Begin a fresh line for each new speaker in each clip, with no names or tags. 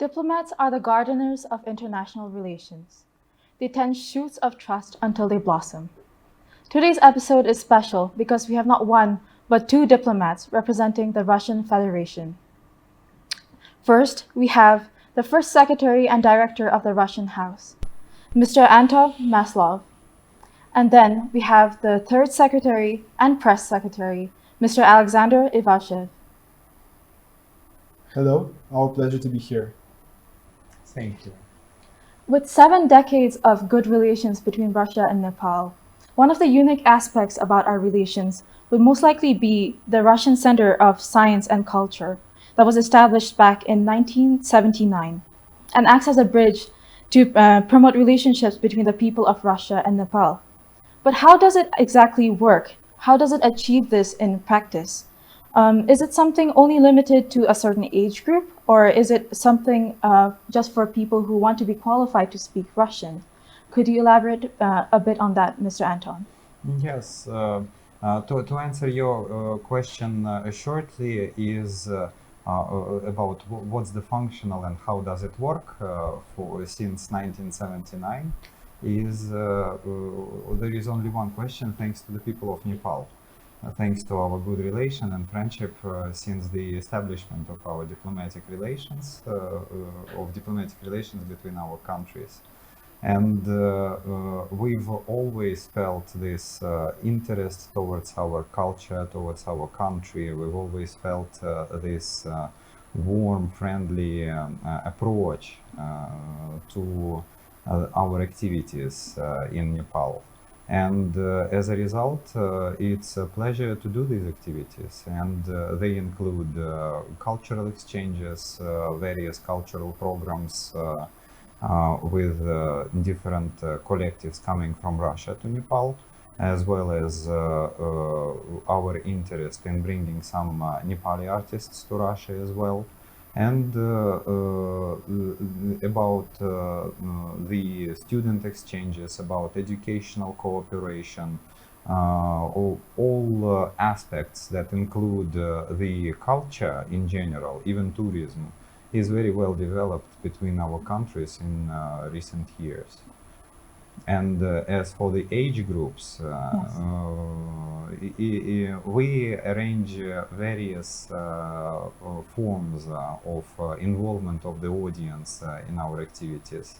Diplomats are the gardeners of international relations. They tend shoots of trust until they blossom. Today's episode is special because we have not one, but two diplomats representing the Russian Federation. First, we have the first secretary and director of the Russian House, Mr. Anton Maslov. And then we have the third secretary and press secretary, Mr. Alexander Ivashev.
Hello, our pleasure to be here.
Thank you.
With 7 decades of good relations between Russia and Nepal, one of the unique aspects about our relations would most likely be the Russian Center of Science and Culture that was established back in 1979 and acts as a bridge to promote relationships between the people of Russia and Nepal. But how does it exactly work? How does it achieve this in practice? Is it something only limited to a certain age group, or is it something just for people who want to be qualified to speak Russian? Could you elaborate a bit on that, Mr. Anton?
Yes, to answer your question shortly is about what's the functional and how does it work since 1979 is there is only one question thanks to the people of Nepal. Thanks to our good relation and friendship since the establishment of our diplomatic relations between our countries. And we've always felt this interest towards our culture, towards our country. We've always felt this warm, friendly approach to our activities in Nepal. And as a result, it's a pleasure to do these activities. And they include cultural exchanges, various cultural programs with different collectives coming from Russia to Nepal, as well as our interest in bringing some Nepali artists to Russia as well. And about the student exchanges, about educational cooperation, all aspects that include the culture in general, even tourism, is very well developed between our countries in recent years. And as for the age groups, we arrange various forms of involvement of the audience in our activities.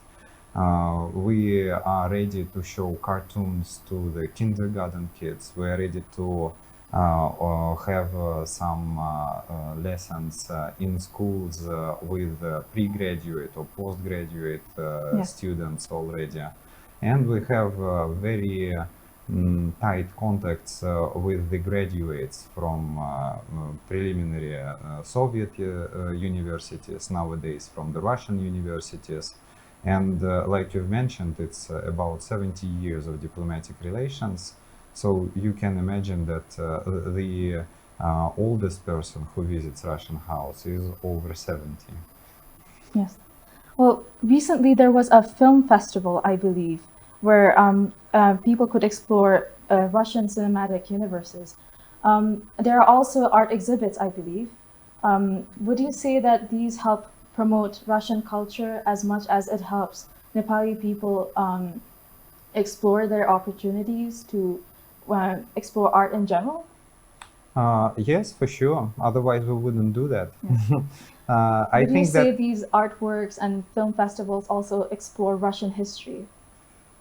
We are ready to show cartoons to the kindergarten kids. We are ready to have some lessons in schools with pre-graduate or postgraduate students already. And we have very tight contacts with the graduates from preliminary Soviet universities, nowadays from the Russian universities. And like you've mentioned, it's about 70 years of diplomatic relations. So you can imagine that the oldest person who visits Russian House is over 70.
Yes. Well, recently there was a film festival, I believe, where people could explore Russian cinematic universes. There are also art exhibits, I believe. Would you say that these help promote Russian culture as much as it helps Nepali people explore their opportunities to explore art in general?
Yes, for sure. Otherwise, we wouldn't do that.
Yes.
I
Would you
think
say
that
these artworks and film festivals also explore Russian history?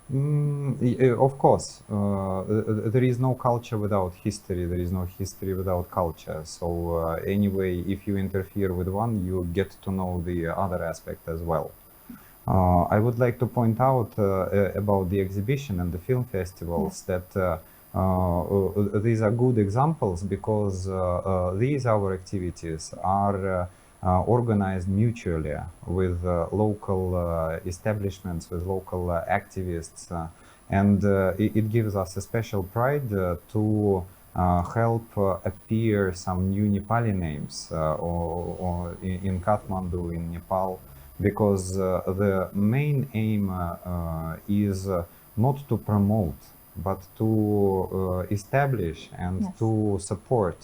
of course, there is no culture without history. There is no history without culture. So anyway, if you interfere with one, you get to know the other aspect as well. I would like to point out about the exhibition and the film festivals that these are good examples because these our activities are organized mutually with local establishments, with local activists, and it gives us a special pride to help appear some new Nepali names or in Kathmandu, in Nepal, because the main aim is not to promote, but to establish and to support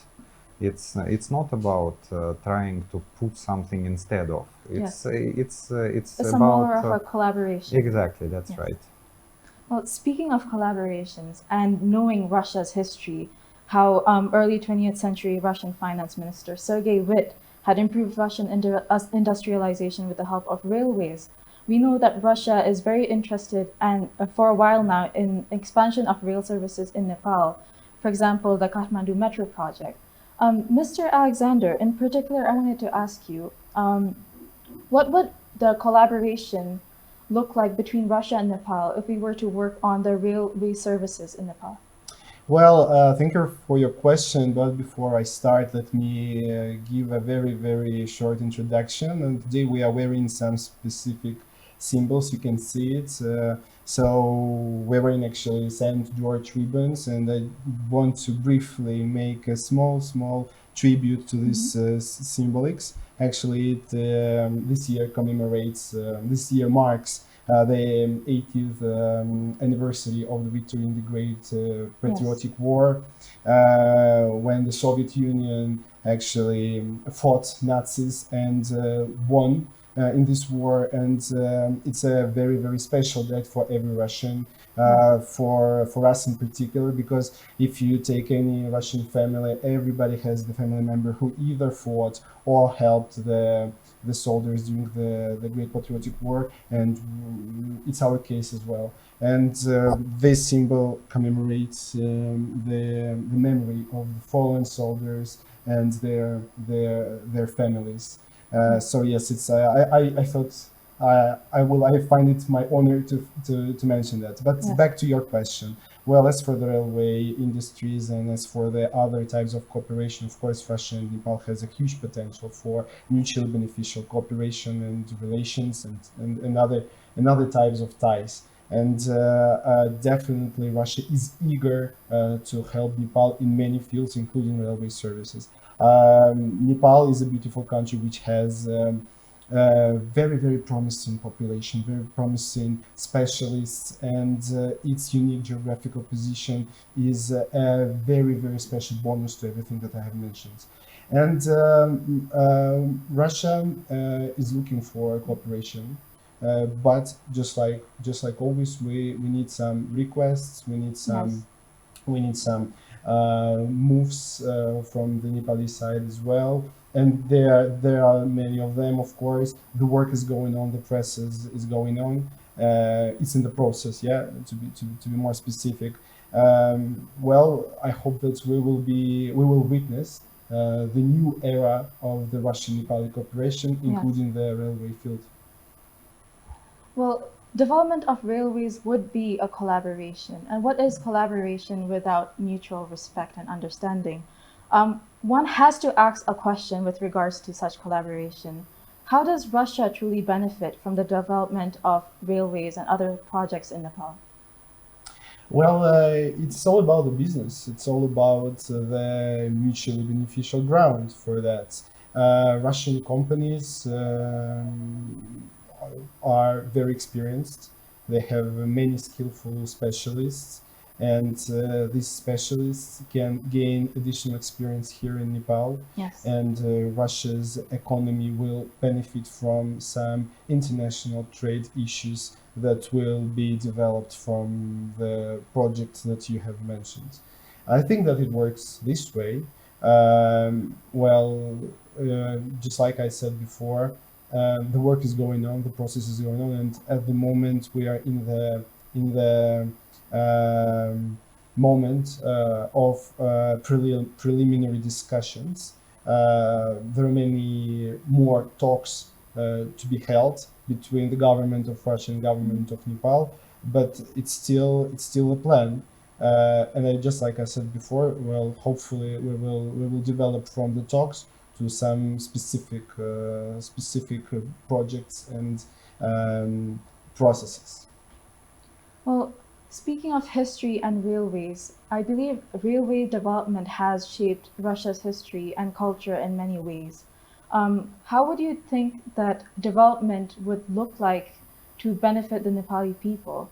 It's not about trying to put something instead of.
Yes.
It's
It's
about
more of a collaboration.
exactly, that's
Yes.
right.
Well, speaking of collaborations and knowing Russia's history, how early 20th century Russian finance minister Sergei Witt had improved Russian industrialization with the help of railways. We know that Russia is very interested and for a while now in expansion of rail services in Nepal. For example, the Kathmandu Metro project. Mr. Alexander, in particular, I wanted to ask you, what would the collaboration look like between Russia and Nepal if we were to work on the railway services in Nepal?
Well, thank you for your question. But before I start, let me give a very, very short introduction. And today we are wearing some specific symbols. You can see it. So we're wearing actually St. George ribbons, and I want to briefly make a small tribute to this symbolics. Actually, this year commemorates, this year marks the 80th anniversary of the victory in the Great Patriotic War, when the Soviet Union actually fought Nazis and won in this war. And it's a very, very special day for every Russian, for us in particular, because if you take any Russian family, everybody has the family member who either fought or helped the soldiers during the Great Patriotic War, and it's our case as well. And this symbol commemorates the memory of the fallen soldiers and their families. So yes, it's I thought I find it my honor to mention that. But
Yes.
back to your question. Well, as for the railway industries and as for the other types of cooperation, of course, Russia and Nepal has a huge potential for mutually beneficial cooperation and relations and other types of ties. And definitely Russia is eager to help Nepal in many fields, including railway services. Nepal is a beautiful country which has very, very promising population, very promising specialists, and its unique geographical position is a very, very special bonus to everything that I have mentioned. And Russia is looking for cooperation, but just like always, we need some requests, we need some moves from the Nepali side as well. And there are many of them, of course. The work is going on, the press is going on. It's in the process, yeah, to be more specific. Well, I hope that we will witness the new era of the Russian-Nepali cooperation, including the railway field.
Well, development of railways would be a collaboration. And what is collaboration without mutual respect and understanding? One has to ask a question with regards to such collaboration. How does Russia truly benefit from the development of railways and other projects in Nepal?
Well, it's all about the business. It's all about the mutually beneficial ground for that. Russian companies are very experienced. They have many skillful specialists, and these specialists can gain additional experience here in Nepal.
Yes.
And Russia's economy will benefit from some international trade issues that will be developed from the projects that you have mentioned. I think that it works this way. Well, just like I said before, the work is going on, the process is going on, and at the moment we are in the moment of preliminary discussions. There are many more talks to be held between the government of Russia and government of Nepal, but it's still a plan. And just like I said before, well, hopefully we will develop from the talks to some specific projects and processes.
Well, speaking of history and railways, I believe railway development has shaped Russia's history and culture in many ways. How would you think that development would look like to benefit the Nepali people?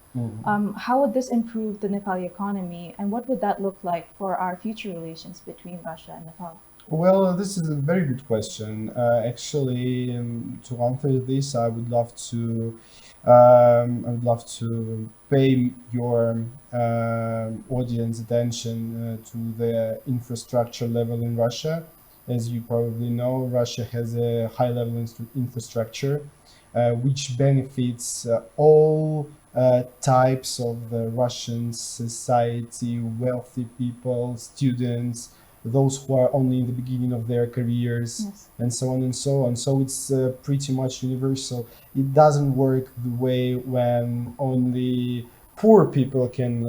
How would this improve the Nepali economy, and what would that look like for our future relations between Russia and Nepal?
Well, this is a very good question. Actually, to answer this, I would love to pay your audience attention to the infrastructure level in Russia. As you probably know, Russia has a high level infrastructure, which benefits all types of the Russian society, wealthy people, students, those who are only in the beginning of their careers,
Yes.
and so on and so on. So it's pretty much universal. It doesn't work the way when only poor people can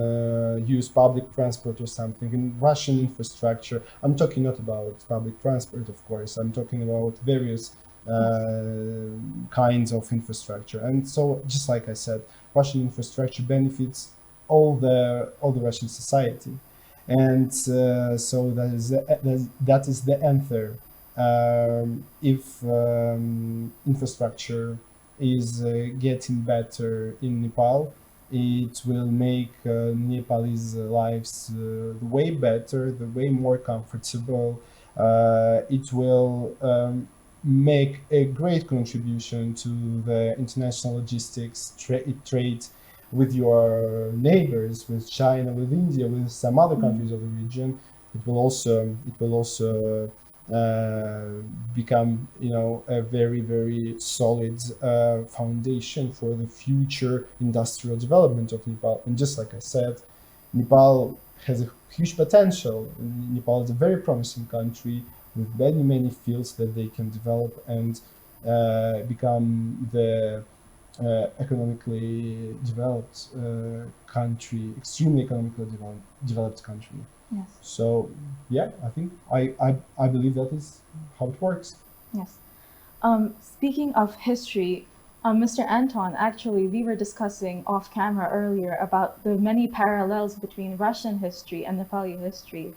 use public transport or something. In Russian infrastructure, I'm talking not about public transport, of course, I'm talking about various kinds of infrastructure. And so, just like I said, Russian infrastructure benefits all the Russian society, and so that is the answer. If infrastructure is getting better in Nepal, it will make Nepalese lives way better, the way more comfortable. It will make a great contribution to the international logistics trade with your neighbors, with China, with India, with some other countries of the region. It will also become, a very, very solid foundation for the future industrial development of Nepal. And just like I said, Nepal has a huge potential. Nepal is a very promising country with many, many fields that they can develop and become the economically developed country, extremely economically developed country.
Yes.
So yeah, I think I believe that is how it works.
Yes. Speaking of history, Mr. Anton, actually, we were discussing off camera earlier about the many parallels between Russian history and Nepali history.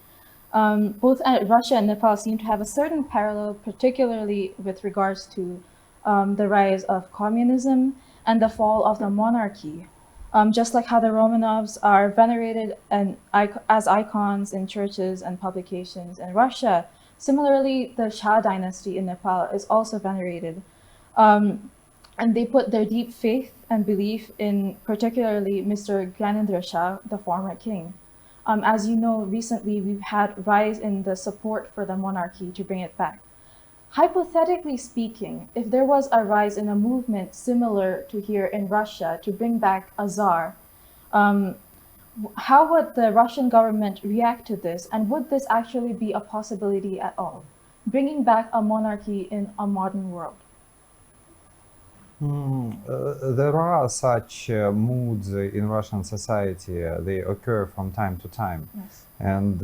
Both Russia and Nepal seem to have a certain parallel, particularly with regards to the rise of communism and the fall of the monarchy. Just like how the Romanovs are venerated as icons in churches and publications in Russia, similarly, the Shah dynasty in Nepal is also venerated. And they put their deep faith and belief in particularly Mr. Gyanendra Shah, the former king. As you know, recently we've had rise in the support for the monarchy to bring it back. Hypothetically speaking, if there was a rise in a movement similar to here in Russia to bring back a czar, how would the Russian government react to this? And would this actually be a possibility at all? Bringing back a monarchy in a modern world?
There are such moods in Russian society. They occur from time to time.
Yes.
And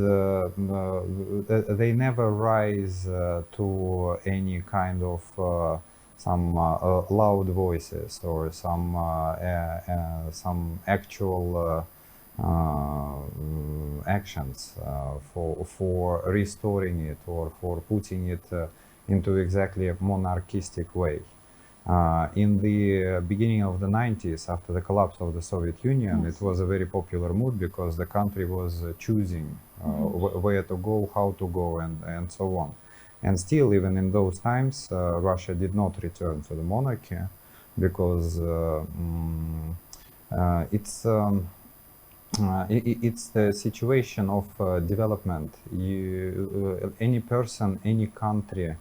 they never rise to any kind of some loud voices or some actual actions for restoring it or for putting it into exactly a monarchistic way. In the beginning of the 90s, after the collapse of the Soviet Union,
Yes.
it was a very popular mood because the country was choosing where to go, how to go, and so on. And still, even in those times, Russia did not return to the monarchy because it's the situation of development. Any person, any country,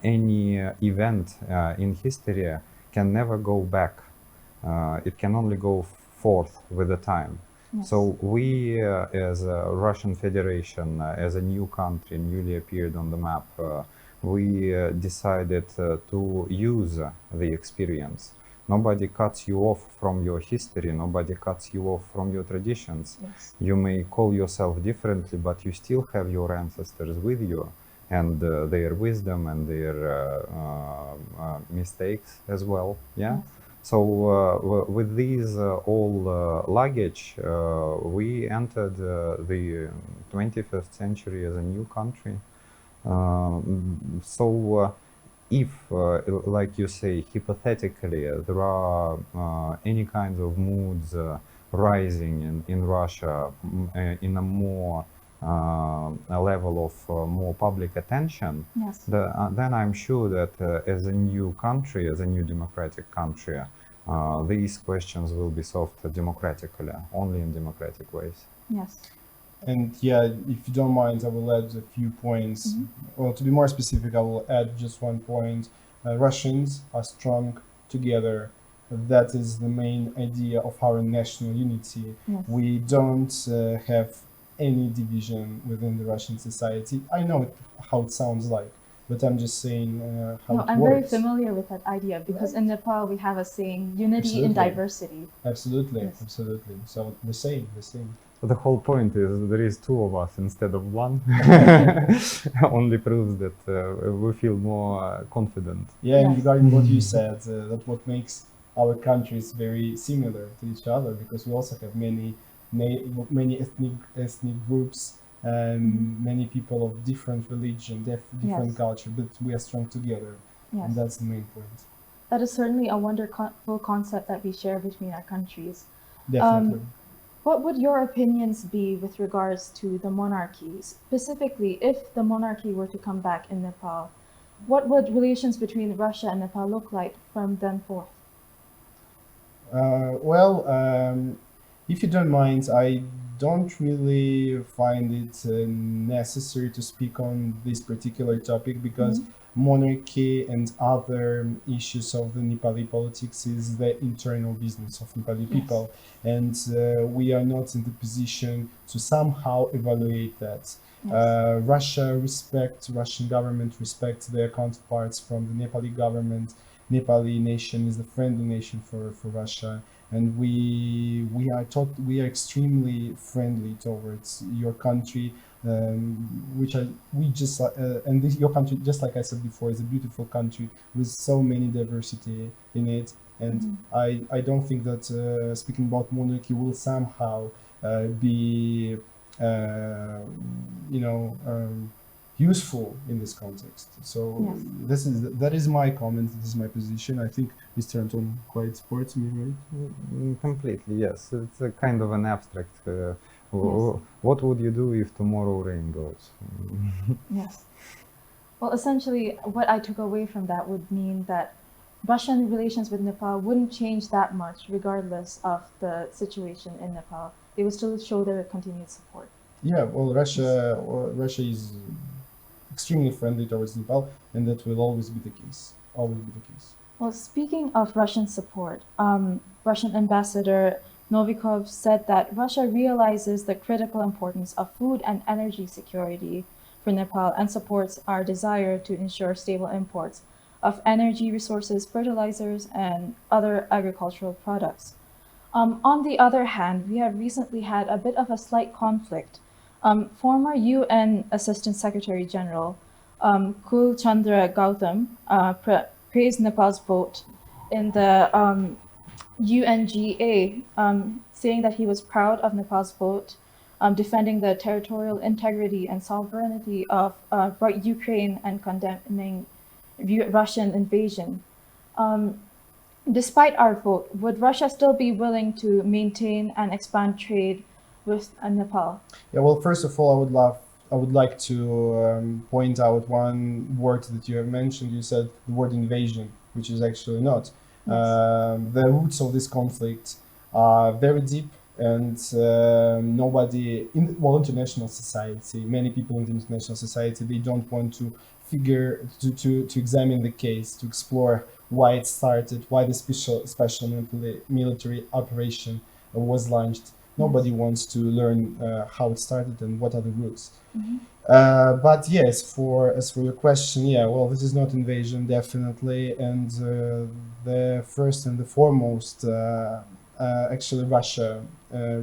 any event in history can never go back. It can only go forth with the time.
Yes.
So we, as a Russian Federation, as a new country, newly appeared on the map, we decided to use the experience. Nobody cuts you off from your history, nobody cuts you off from your traditions.
Yes.
You may call yourself differently, but you still have your ancestors with you and their wisdom and their mistakes as well. Yeah.
Yes.
So with these all luggage, we entered the 21st century as a new country. So if, like you say, hypothetically, there are any kinds of moods rising in Russia in a more a level of more public attention,
Yes.
then I'm sure that as a new country, as a new democratic country, these questions will be solved democratically, only in democratic ways.
Yes.
And yeah, if you don't mind, I will add a few points. Well, to be more specific, I will add just one point. Russians are strong together. That is the main idea of our national unity.
Yes.
We don't have any division within the Russian society. I know how it sounds like, but I'm just saying how
No,
it
I'm
works.
very familiar with that idea because in Nepal we have a saying, unity in
Absolutely.
diversity.
Absolutely,
Yes.
absolutely. So the same.
The whole point is there is two of us instead of one. Only proves that we feel more confident.
Yeah, and
Yes.
regarding what you said, that what makes our countries very similar to each other, because we also have many ethnic groups and many people of different religion, different
Yes.
culture, but we are strong together,
Yes.
and that's the main point.
That is certainly a wonderful concept that we share between our countries.
Definitely.
What would your opinions be with regards to the monarchy? Specifically, if the monarchy were to come back in Nepal, what would relations between Russia and Nepal look like from then forth?
Well, if you don't mind, I don't really find it necessary to speak on this particular topic because monarchy and other issues of the Nepali politics is the internal business of Nepali people, and we are not in the position to somehow evaluate that.
Yes.
Russian government respects their counterparts from the Nepali government. Nepali nation is the friendly nation for Russia, and we are extremely friendly towards your country, your country, just like I said before, is a beautiful country with so many diversity in it, and I don't think that speaking about monarchy will somehow be useful in this context. So
Yes.
that is my comment. This is my position. I think Mr. Anton quite supports me, right?
Completely, yes. It's a kind of an abstract.
Yes.
What would you do if tomorrow rain goes?
Yes. Well, essentially, what I took away from that would mean that Russian relations with Nepal wouldn't change that much regardless of the situation in Nepal. They would still show their continued support.
Yeah, well, Russia is extremely friendly towards Nepal, and that will always be the case. Always be the case.
Well, speaking of Russian support, Russian Ambassador Novikov said that Russia realizes the critical importance of food and energy security for Nepal and supports our desire to ensure stable imports of energy resources, fertilizers, and other agricultural products. On the other hand, we have recently had a bit of a slight conflict. Former UN Assistant Secretary General Kul Chandra Gautam praised Nepal's vote in the UNGA, saying that he was proud of Nepal's vote, defending the territorial integrity and sovereignty of Ukraine and condemning Russian invasion. Despite our vote, would Russia still be willing to maintain and expand trade with Nepal?
Yeah, well, first of all, I would like to point out one word that you have mentioned. You said the word invasion, which is actually not. The roots of this conflict are very deep, and international society, many people in the international society, they don't want to to examine the case, to explore why it started, why the special military operation was launched. Nobody wants to learn how it started and what are the roots. But yes, as for your question, yeah, well, this is not invasion, definitely, and the first and the foremost, actually, Russia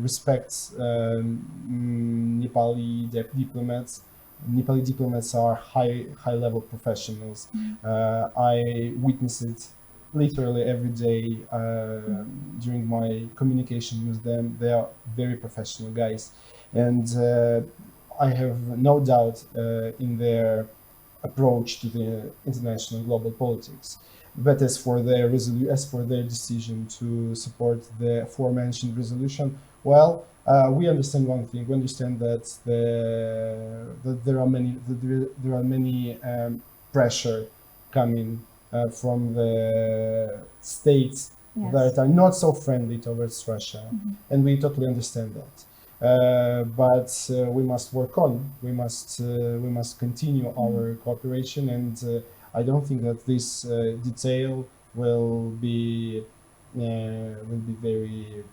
respects Nepali diplomats. Nepali diplomats are high level professionals. I witness it literally every day during my communication with them. They are very professional guys, and I have no doubt in their approach to the international global politics. But as for their decision to support the aforementioned resolution, well, we understand one thing. We understand that that there are many pressure coming from the states
Yes.
that are not so friendly towards Russia, and we totally understand that. But we must work on. We must continue our cooperation, and I don't think that this detail will be very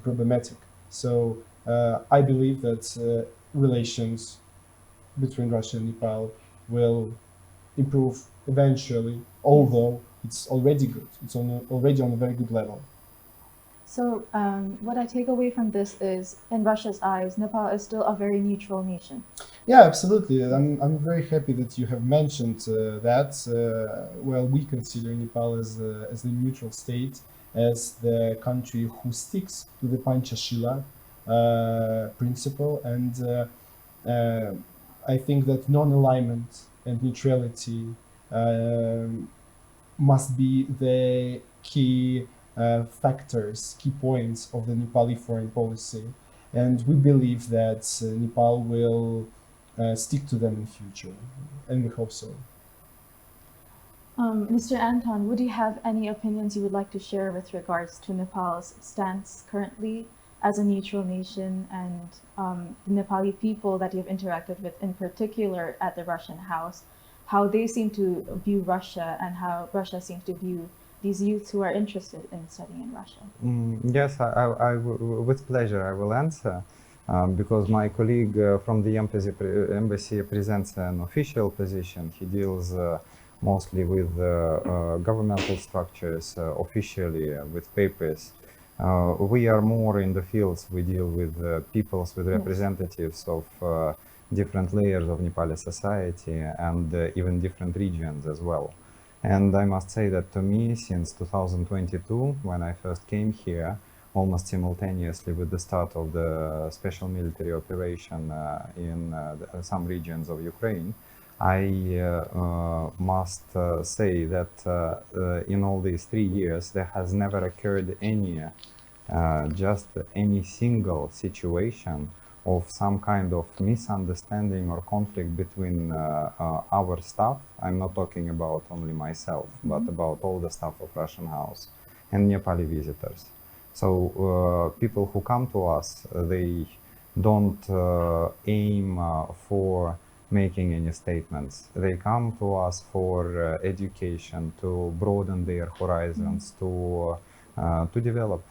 problematic. So I believe that relations between Russia and Nepal will improve eventually, although it's already good. It's already on a very good level.
So what I take away from this is, in Russia's eyes, Nepal is still a very neutral nation.
Yeah, absolutely. I'm very happy that you have mentioned that. Well, we consider Nepal as the neutral state, as the country who sticks to the Panchashila principle, and I think that non-alignment and neutrality must be the key factors, key points of the Nepali foreign policy. And we believe that Nepal will stick to them in future, and we hope so.
Mr. Anton, would you have any opinions you would like to share with regards to Nepal's stance currently as a neutral nation, and the Nepali people that you've interacted with, in particular at the Russian House, how they seem to view Russia and how Russia seems to view these youths who are interested in studying in Russia?
Yes, with pleasure I will answer. Because my colleague from the embassy presents an official position. He deals mostly with governmental structures, officially with papers. We are more in the fields. We deal with peoples, with representatives of different layers of Nepali society and even different regions as well. And I must say that to me, since 2022, when I first came here, almost simultaneously with the start of the special military operation in some regions of Ukraine, I must say that in all these 3 years there has never occurred just any single situation of some kind of misunderstanding or conflict between our staff. I'm not talking about only myself, but about all the staff of Russian House and Nepali visitors. So people who come to us, they don't aim for making any statements. They come to us for education, to broaden their horizons, to develop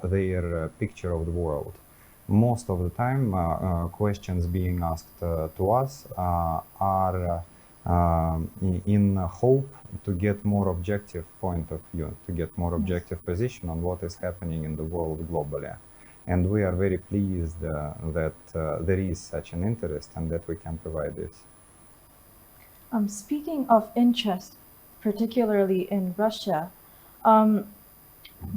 their picture of the world. Most of the time, questions being asked to us are in hope to get more objective point of view, to get more objective position on what is happening in the world globally. And we are very pleased that there is such an interest and that we can provide this.
Speaking of interest, particularly in Russia,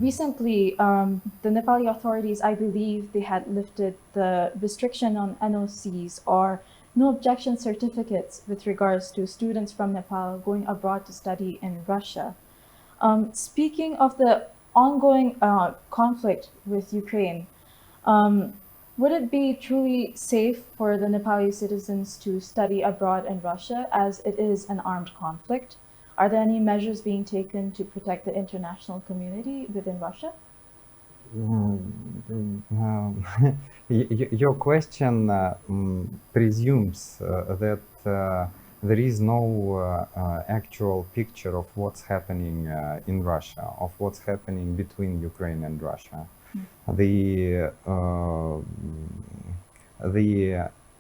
recently the Nepali authorities, I believe they had lifted the restriction on NOCs, or no objection certificates, with regards to students from Nepal going abroad to study in Russia. Speaking of the ongoing conflict with Ukraine, would it be truly safe for the Nepali citizens to study abroad in Russia, as it is an armed conflict? Are there any measures being taken to protect the international community within Russia?
Your question presumes that there is no actual picture of what's happening in Russia, of what's happening between Ukraine and Russia. The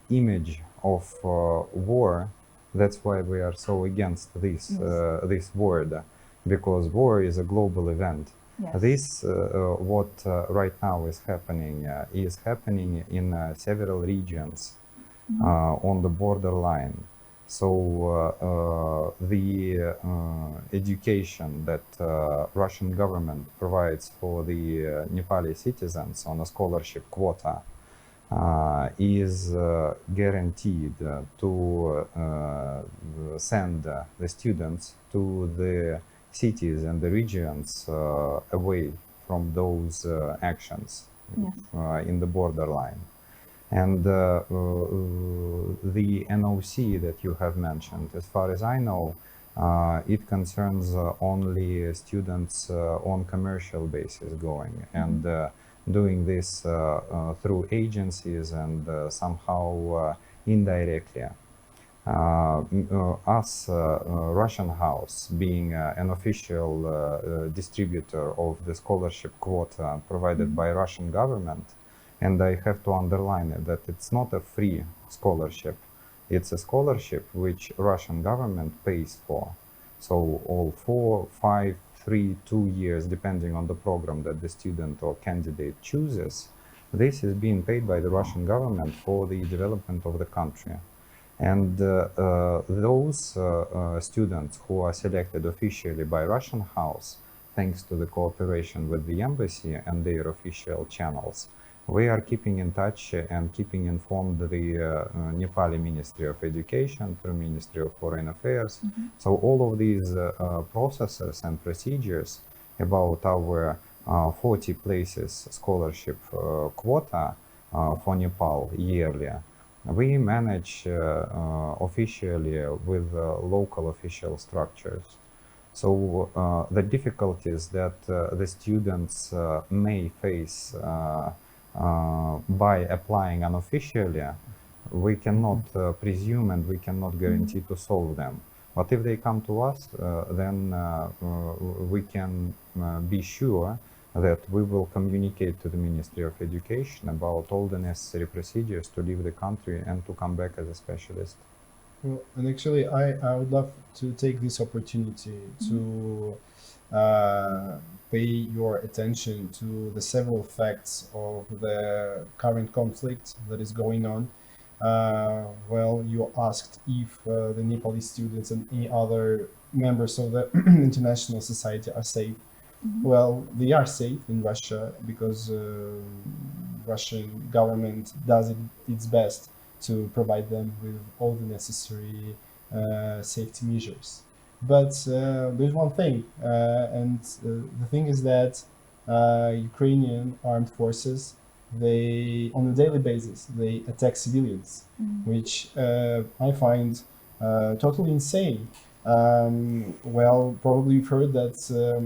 image of war, that's why we are so against this this word, because war is a global event.
Yes.
This what right now is happening in several regions on the borderline. So the education that Russian government provides for the Nepali citizens on a scholarship quota is guaranteed to send the students to the cities and the regions away from those actions,
Yes.
in the borderline. And the NOC that you have mentioned, as far as I know, it concerns only students on commercial basis going and doing this through agencies and somehow indirectly. Us, Russian House, being an official distributor of the scholarship quota provided by Russian government, and I have to underline it, that it's not a free scholarship. It's a scholarship which Russian government pays for. So all 4, 5, 3, 2 years, depending on the program that the student or candidate chooses, this is being paid by the Russian government for the development of the country. And those students who are selected officially by Russian House, thanks to the cooperation with the embassy and their official channels, we are keeping in touch and keeping informed the Nepali Ministry of Education through Ministry of Foreign Affairs. So all of these processes and procedures about our 40 places scholarship quota for Nepal yearly, we manage officially with local official structures. So the difficulties that the students may face by applying unofficially, we cannot presume and we cannot guarantee to solve them. But if they come to us, then we can be sure that we will communicate to the Ministry of Education about all the necessary procedures to leave the country and to come back as a specialist.
Well, and actually, I would love to take this opportunity to pay your attention to the several facts of the current conflict that is going on. Well, you asked if the Nepali students and any other members of the international society are safe. Well, they are safe in Russia because Russian government does its best to provide them with all the necessary safety measures. But there's one thing, and the thing is that Ukrainian armed forces, they, on a daily basis, they attack civilians, which I find totally insane. Well, probably you've heard that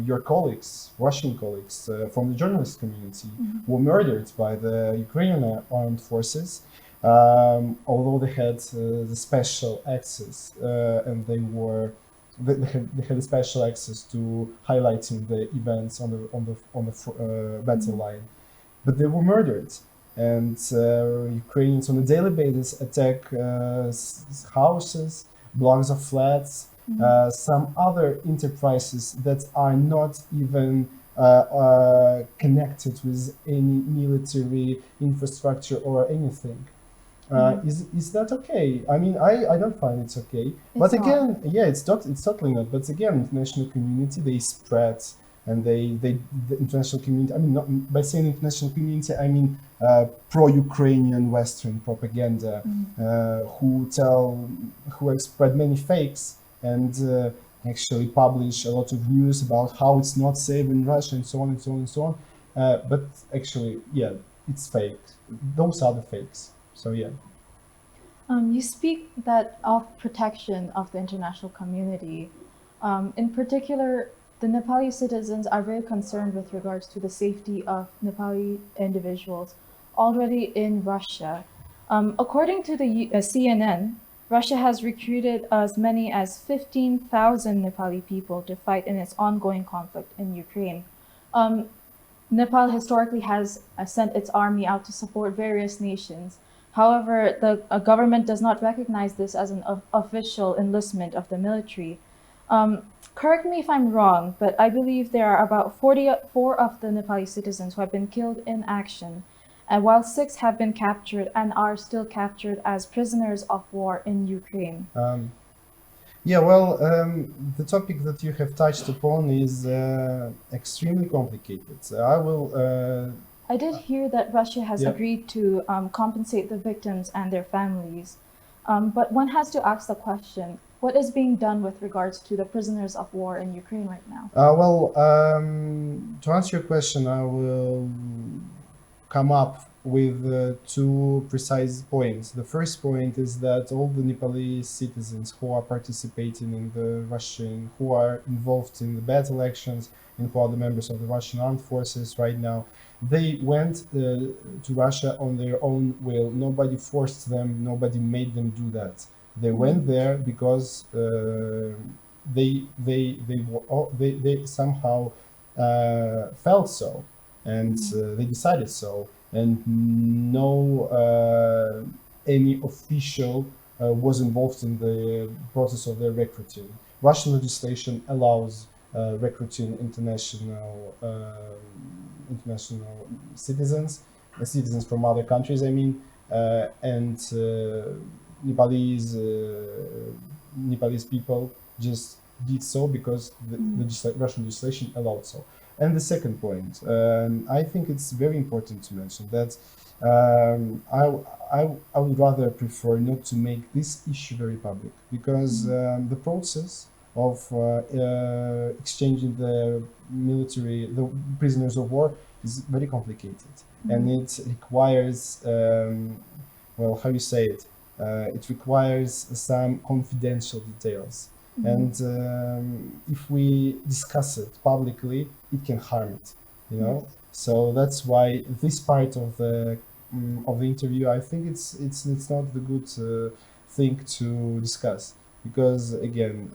your colleagues, Russian colleagues from the journalist community, were murdered by the Ukrainian armed forces, although they had the special access and they had special access to highlighting the events on the battle line, but they were murdered. And Ukrainians on a daily basis attack houses, blocks of flats, some other enterprises that are not even connected with any military infrastructure or anything. Is that okay? I mean, I don't find it's okay. But again, yeah, it's totally not. But again, international community, they spread, and the international community, I mean, not by saying international community, I mean pro-Ukrainian Western propaganda, who spread many fakes and actually publish a lot of news about how it's not safe in Russia and so on and so on and so on. But actually, yeah, it's fake. Those are the fakes. So yeah.
You speak that of protection of the international community. In particular, the Nepali citizens are very concerned with regards to the safety of Nepali individuals already in Russia. According to the CNN, Russia has recruited as many as 15,000 Nepali people to fight in its ongoing conflict in Ukraine. Nepal historically has sent its army out to support various nations. However, the government does not recognize this as an official enlistment of the military. Correct me if I'm wrong, but I believe there are about 44 of the Nepali citizens who have been killed in action, and while 6 have been captured and are still captured as prisoners of war in Ukraine.
Yeah, well, the topic that you have touched upon is extremely complicated.
I did hear that Russia has agreed to compensate the victims and their families, but one has to ask the question, what is being done with regards to the prisoners of war in Ukraine right now?
Well, to answer your question, I will come up with two precise points. The first point is that all the Nepalese citizens who are participating in the Russian, who are involved in the battle actions, and who are the members of the Russian armed forces right now, they went to Russia on their own will. Nobody forced them, nobody made them do that. They went there because they somehow felt so, and they decided so, and no any official was involved in the process of their recruiting. Russian legislation allows recruiting international citizens, citizens from other countries. I mean, and Nepalese people just did so because the Russian legislation allowed so. And the second point, I think it's very important to mention that I would rather prefer not to make this issue very public, because the process of exchanging the prisoners of war is very complicated, and it requires, well, how you say it? It requires some confidential details. And if we discuss it publicly, it can harm it, you know. So that's why this part of the interview, I think it's not the good thing to discuss, because again,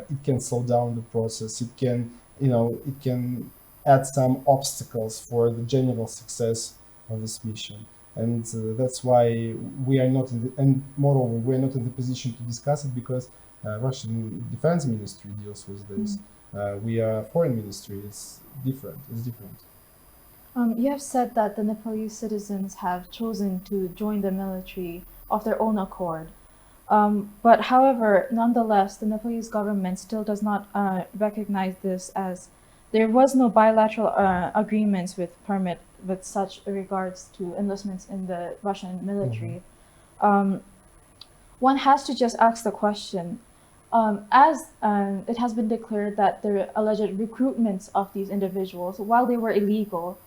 it can slow down the process. It can, it can add some obstacles for the general success of this mission. And that's why we are not in the, and moreover, we are not in the position to discuss it, because Russian Defense Ministry deals with this. We are Foreign Ministry. It's different.
You have said that the Nepalese citizens have chosen to join the military of their own accord. But however, nonetheless, the Nepalese government still does not recognize this, as there was no bilateral agreements with such regards to enlistments in the Russian military. One has to just ask the question, as it has been declared that the alleged recruitments of these individuals, while they were illegal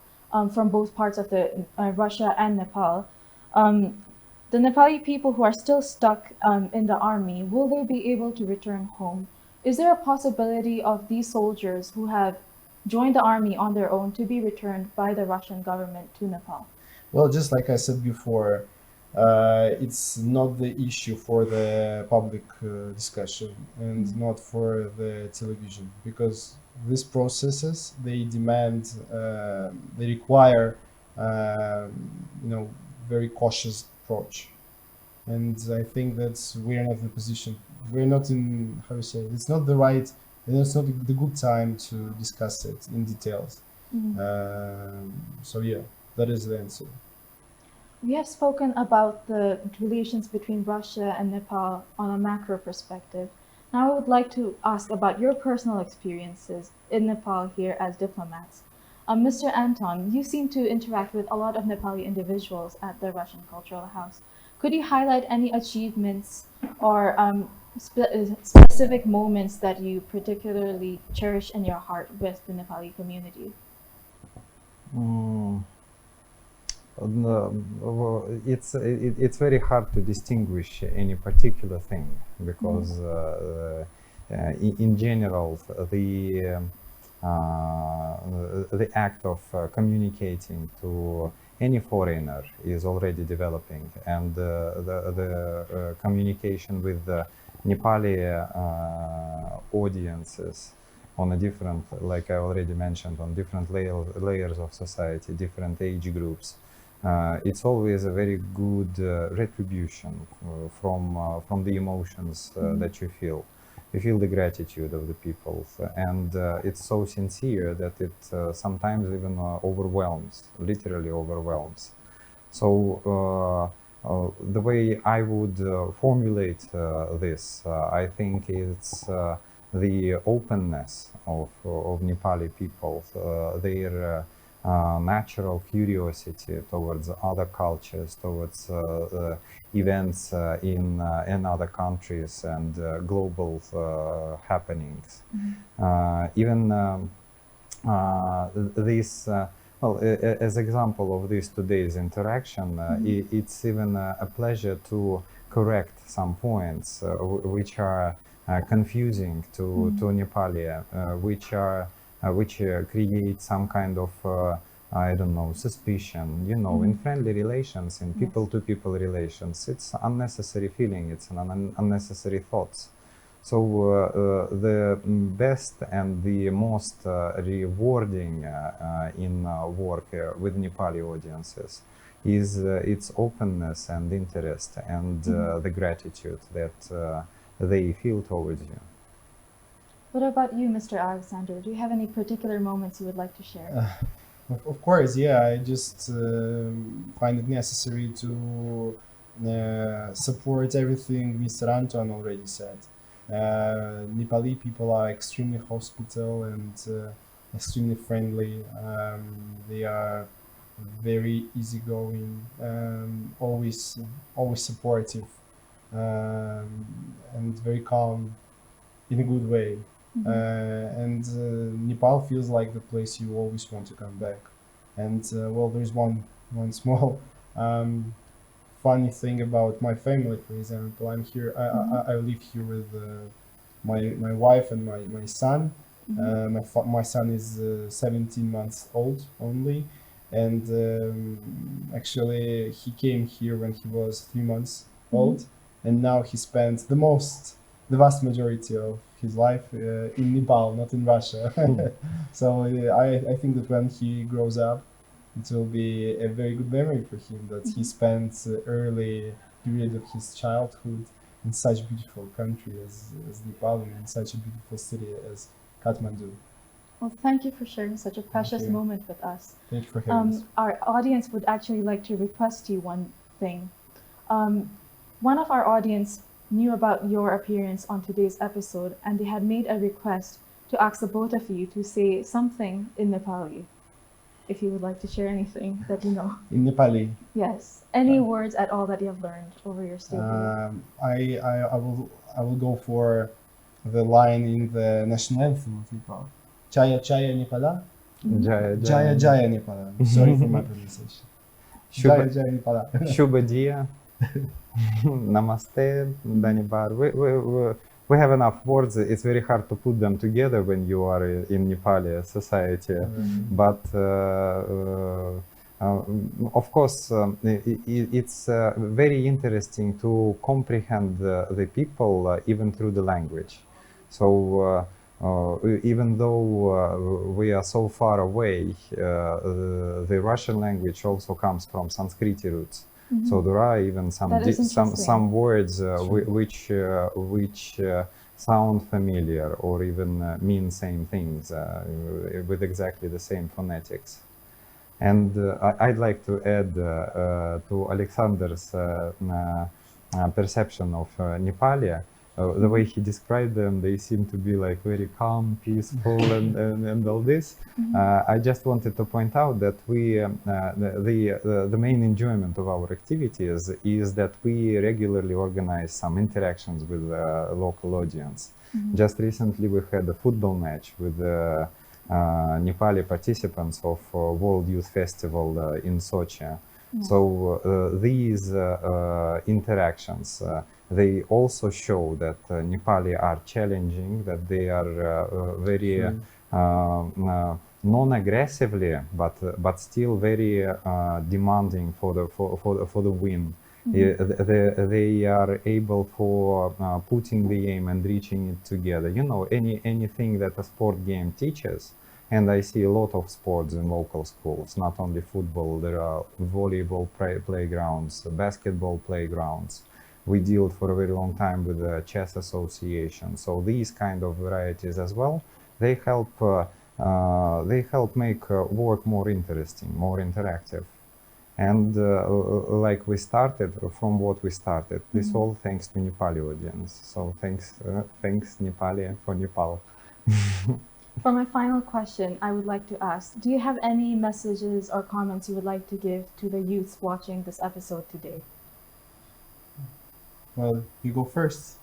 from both parts of the Russia and Nepal, the Nepali people who are still stuck in the army, will they be able to return home? Is there a possibility of these soldiers who have joined the army on their own to be returned by the Russian government to Nepal?
Well, just like I said before, it's not the issue for the public discussion, and not for the television, because these processes, they demand, they require, very cautious approach. And I think that we are not in a position, we're not in, how to say, it's not the right, and it's not the good time to discuss it in details. So yeah, that is the answer.
We have spoken about the relations between Russia and Nepal on a macro perspective. Now I would like to ask about your personal experiences in Nepal here as diplomats. Mr. Anton, you seem to interact with a lot of Nepali individuals at the Russian Cultural House. Could you highlight any achievements or specific moments that you particularly cherish in your heart with the Nepali community?
It's very hard to distinguish any particular thing, because in general the act of communicating to any foreigner is already developing, and the communication with the Nepali audiences on a different, like I already mentioned, on different layers of society, different age groups. It's always a very good retribution from the emotions that you feel. You feel the gratitude of the people, and it's so sincere that it sometimes even overwhelms, literally overwhelms. So the way I would formulate this, I think it's the openness of Nepali people, their natural curiosity towards other cultures, towards events in other countries and global happenings. Even this Well, as example of this today's interaction, it's even a pleasure to correct some points which are confusing to Nepali, which create some kind of I don't know, suspicion. You know, in friendly relations, in people-to-people relations, it's unnecessary feeling. It's an unnecessary thoughts. So the best and the most rewarding in work with Nepali audiences is its openness and interest and the gratitude that they feel towards you.
What about you, Mr. Alexander? Do you have any particular moments you would like to share?
Of course, yeah. I just find it necessary to support everything Mr. Anton already said. Nepali people are extremely hospitable and extremely friendly. They are very easygoing, always supportive, and very calm in a good way. And Nepal feels like the place you always want to come back. And well, there's one small funny thing about my family. For example, I'm here. I live here with my wife and my son. My son is 17 months old only, and actually he came here when he was 3 months old, and now he spends the vast majority of his life in Nepal, not in Russia. So I think that when he grows up, it will be a very good memory for him that he spent early period of his childhood in such a beautiful country as Nepal, and in such a beautiful city as Kathmandu.
Well, thank you for sharing such a precious
you.
moment with us.
Thank you for having us.
Our audience would actually like to request you one thing. One of our audience knew about your appearance on today's episode, and they had made a request to ask the both of you to say something in Nepali. If you would like to share anything that you know.
In Nepali.
Yes. Any words at all that you have learned over your stay here?
I will go for the line in the national anthem of Nepal. Chaya Chaya Nepala.
Jaya
Jaya Jaya Nepala. Sorry for my pronunciation. Jaya Jaya Nepala.
Shubha dia. Namaste, Danibar. We have enough words. It's very hard to put them together when you are in Nepali society. But of course, it's very interesting to comprehend the people even through the language. So even though we are so far away, the Russian language also comes from Sanskrit roots. So there are even some words which sound familiar or even mean same things with exactly the same phonetics. And I'd like to add to Alexander's perception of Nepali. The way he described them, they seem to be like very calm, peaceful, and all this. I just wanted to point out that the main enjoyment of our activities is that we regularly organize some interactions with the local audience. Just recently we had a football match with Nepali participants of World Youth Festival in Sochi. So these interactions they also show that Nepali are challenging, that they are very non-aggressively, but still very demanding for the win. They are able for putting the aim and reaching it together. You know, anything that a sport game teaches. And I see a lot of sports in local schools, not only football. There are volleyball playgrounds, basketball playgrounds. We deal for a very long time with the chess association. So these kind of varieties as well, they help make work more interesting, more interactive. And like we started, from what we started, this all thanks to Nepali audience. So thanks Nepali for Nepal.
For my final question, I would like to ask, do you have any messages or comments you would like to give to the youths watching this episode today?
Well, you go first.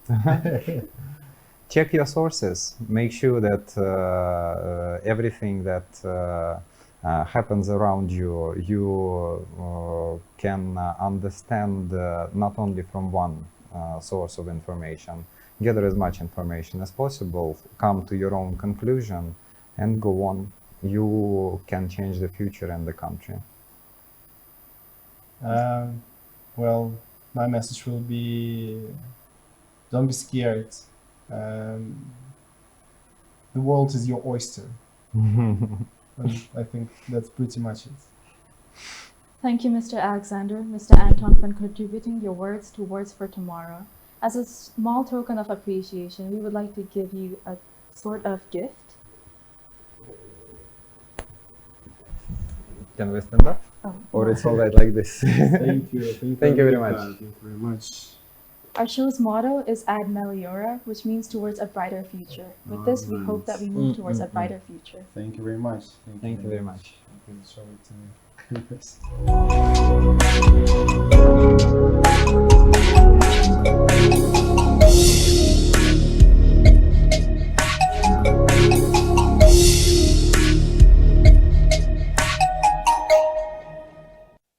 Check your sources. Make sure that everything that happens around you, you can understand not only from one source of information, gather as much information as possible, come to your own conclusion, and go on. You can change the future and the country.
Well, my message will be, don't be scared. The world is your oyster. And I think that's pretty much it.
Thank you, Mr. Alexander, Mr. Anton, for contributing your words to Words for Tomorrow. As a small token of appreciation, we would like to give you a sort of gift.
Can we stand up?
Oh,
Or it's all right like this?
Thank you.
Thank you very
Anuricca.
much.
Thank you very much.
Our show's motto is Ad Meliora, which means towards a brighter future. With this, we hope that we move towards a brighter future.
Thank you very much.
Thank you very much.
Show it to me.